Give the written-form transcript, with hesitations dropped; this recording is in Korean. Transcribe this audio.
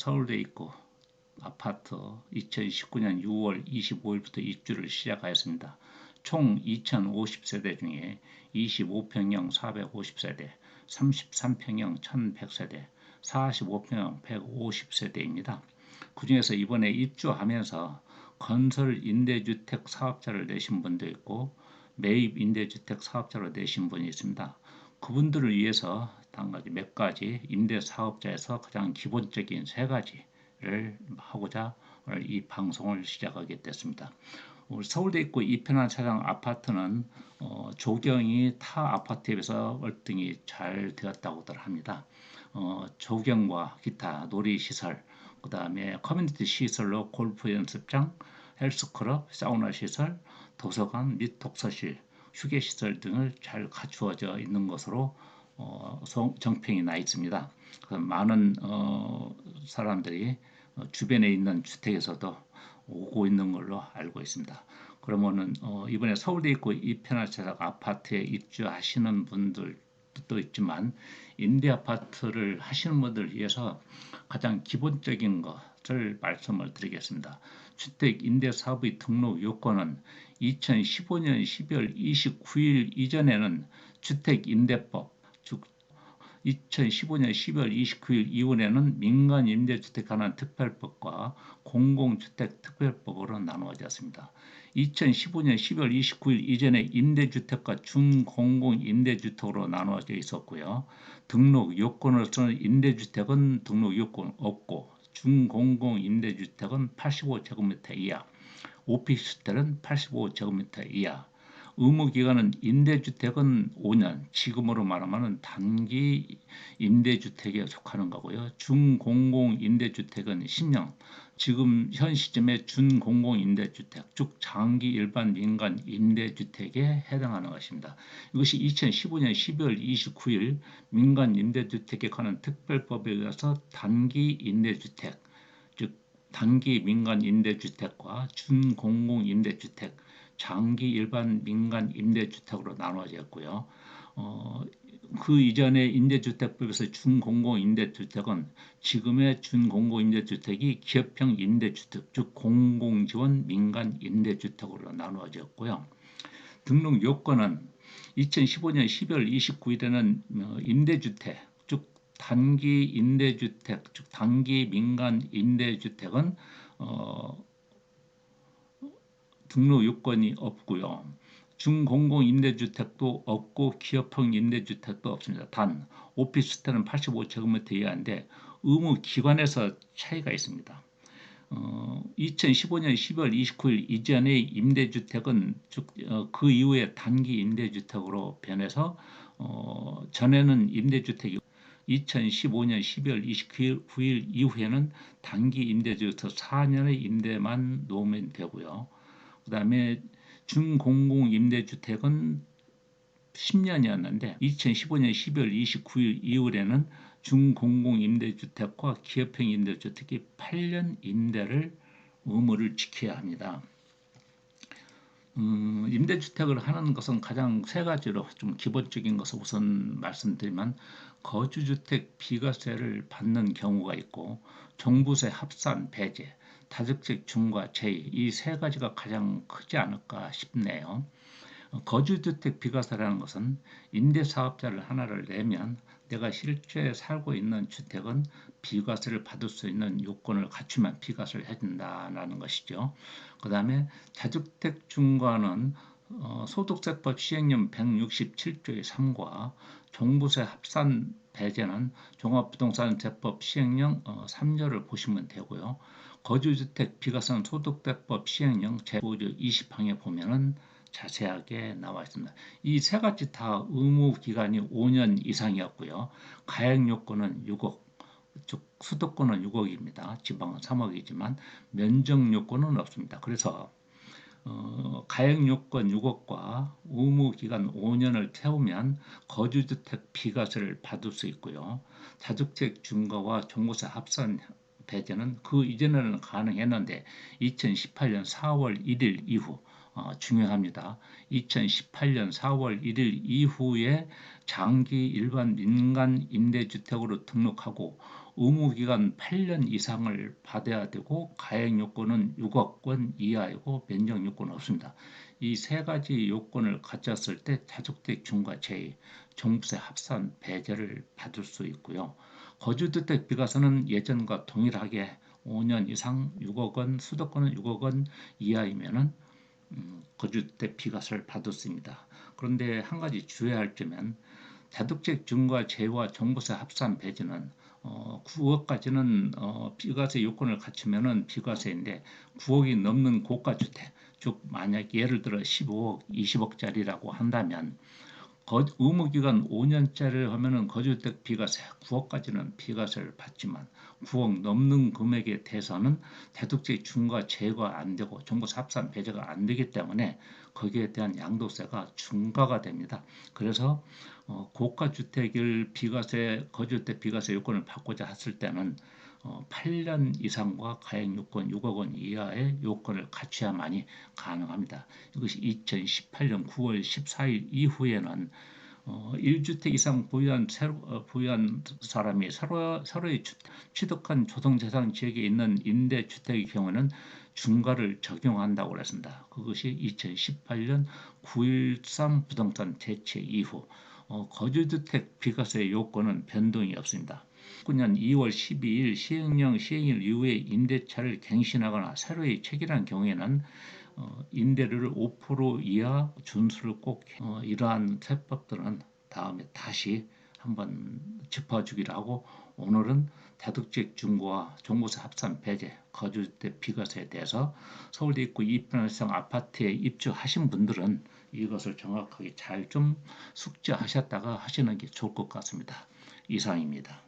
서울대 있고 아파트 2019년 6월 25일부터 입주를 시작하였습니다. 총 2050세대 중에 25평형 450세대, 33평형 1100세대, 45평형 150세대입니다. 그 중에서 이번에 입주하면서 건설 임대주택 사업자를 내신 분도 있고 매입 임대주택 사업자로 내신 분이 있습니다. 그분들을 위해서 몇 가지 임대 사업자에서 가장 기본적인 세 가지를 하고자 오늘 이 방송을 시작하게 됐습니다. 우리 서울대 있고 이편한 차량 아파트는 조경이 타 아파트에 비해서 월등히 잘 되었다고들 합니다. 조경과 기타 놀이시설, 그 다음에 커뮤니티 시설로 골프 연습장, 헬스클럽, 사우나 시설, 도서관 및 독서실, 휴게시설 등을 잘 갖추어져 있는 것으로 정평이 나 있습니다. 많은 사람들이 주변에 있는 주택에서도 오고 있는 걸로 알고 있습니다. 그러면은 이번에 서울대 있고 이편한 아파트에 입주하시는 분들도 있지만 임대 아파트를 하시는 분들을 위해서 가장 기본적인 것을 말씀을 드리겠습니다. 주택 임대 사업의 등록 요건은 2015년 12월 29일 이전에는 주택임대법, 즉 2015년 12월 29일 이후에는 민간임대주택 관한 특별법과 공공주택특별법으로 나누어졌습니다. 2015년 12월 29일 이전에 임대주택과 준공공임대주택으로 나누어져 있었고요. 등록 요건으로서는 임대주택은 등록 요건 없고 준공공임대주택은 85제곱미터 이하, 오피스텔은 85제곱미터 이하, 의무기간은 임대주택은 5년, 지금으로 말하면 단기 임대주택에 속하는 거고요. 준공공임대주택은 10년, 지금 현 시점에 준공공임대주택, 즉 장기 일반 민간 임대주택에 해당하는 것입니다. 이것이 2015년 12월 29일 민간 임대주택에 관한 특별법에 의해서 단기 임대주택, 즉 단기 민간 임대주택과 준공공임대주택, 장기 일반 민간 임대주택으로 나눠졌고요. 그 이전에 임대주택법에서 준공공임대주택은 지금의 준공공임대주택이 기업형 임대주택, 즉 공공지원 민간 임대주택으로 나누어졌고요. 등록 요건은 2015년 12월 29일에는 임대주택, 즉 단기 임대주택, 즉 단기 민간 임대주택은 등록 요건이 없고요. 준공공임대주택도 없고 기업형 임대주택도 없습니다. 단 오피스텔은 85제곱미터 이하인데 의무기관에서 차이가 있습니다. 2015년 12월 29일 이전의 임대주택은 그 이후에 단기 임대주택으로 변해서 전에는 임대주택이 2015년 12월 29일 이후에는 단기 임대주택 4년의 임대만 놓으면 되고요. 그 다음에 준공공임대주택은 10년이었는데 2015년 12월 29일 이후에는 준공공임대주택과 기업형 임대주택이 8년 임대를 의무를 지켜야 합니다. 임대주택을 하는 것은 가장 세 가지로 좀 기본적인 것을 우선 말씀드리면 거주주택 비과세를 받는 경우가 있고 종부세 합산 배제, 다주택 중과 제의 이 세 가지가 가장 크지 않을까 싶네요. 거주주택 비과세라는 것은 임대사업자를 하나를 내면 내가 실제 살고 있는 주택은 비과세를 받을 수 있는 요건을 갖추면 비과세를 해준다는 것이죠. 그 다음에 다주택 중과는 소득세법 시행령 167조의 3과 종부세 합산 배제는 종합부동산세법 시행령 3조를 보시면 되고요. 거주주택 비과세는 소득세법 시행령 제5조 20항에 보면은 자세하게 나와 있습니다. 이 세 가지 다 의무 기간이 5년 이상이었고요. 가액 요건은 6억, 즉 수도권은 6억입니다. 지방은 3억이지만 면적 요건은 없습니다. 그래서 가액 요건 6억과 의무 기간 5년을 채우면 거주주택 비과세를 받을 수 있고요. 다주택 중과와 종부세 합산 배제는 그 이전에는 가능했는데 2018년 4월 1일 이후 중요합니다. 2018년 4월 1일 이후에 장기 일반 민간 임대주택으로 등록하고 의무기간 8년 이상을 받아야 되고 가액 요건은 6억 원 이하이고 변경 요건은 없습니다. 이 세 가지 요건을 갖췄을 때 다주택 중과 제2, 종부세 합산 배제를 받을 수 있고요. 거주주택 비과세는 예전과 동일하게 5년 이상 6억 원, 수도권은 6억 원 이하이면은 거주주택 비과세를 받을 수 있습니다. 그런데 한 가지 주의할 점은 다주택 중과 제와 종부세 합산 배제는 9억까지는 비과세 요건을 갖추면은 비과세인데 9억이 넘는 고가 주택, 즉 만약 예를 들어 15억, 20억짜리라고 한다면 의무기간 5년짜리를 하면은 거주주택 비과세 9억까지는 비과세를 받지만 9억 넘는 금액에 대해서는 다주택 중과 제가 안 되고 종부세 합산 배제가 안 되기 때문에 거기에 대한 양도세가 중과가 됩니다. 그래서 고가 주택을 비과세 거주주택 비과세 요건을 받고자 했을 때는 8년 이상과 가액 요건 6억 원 이하의 요건을 갖춰야만이 가능합니다. 이것이 2018년 9월 14일 이후에는 1주택 이상 보유한 사람이 서로의 취득한 조성재산 지역에 있는 임대주택의 경우는 중과를 적용한다고 했습니다. 그것이 2018년 9.13 부동산 대책 이후 거주주택 비과세 요건은 변동이 없습니다. 2019년 2월 12일 시행령 시행일 이후에 임대차를 갱신하거나 새로이 체결한 경우에는 임대료를 5% 이하 준수를 꼭 이러한 세법들은 다음에 다시 한번 짚어주기로 하고 오늘은 다주택 중과 종부세 합산 배제, 거주주택 비과세에 대해서 서울대 입구 2편의성 아파트에 입주하신 분들은 이것을 정확하게 잘 좀 숙지하셨다가 하시는 게 좋을 것 같습니다. 이상입니다.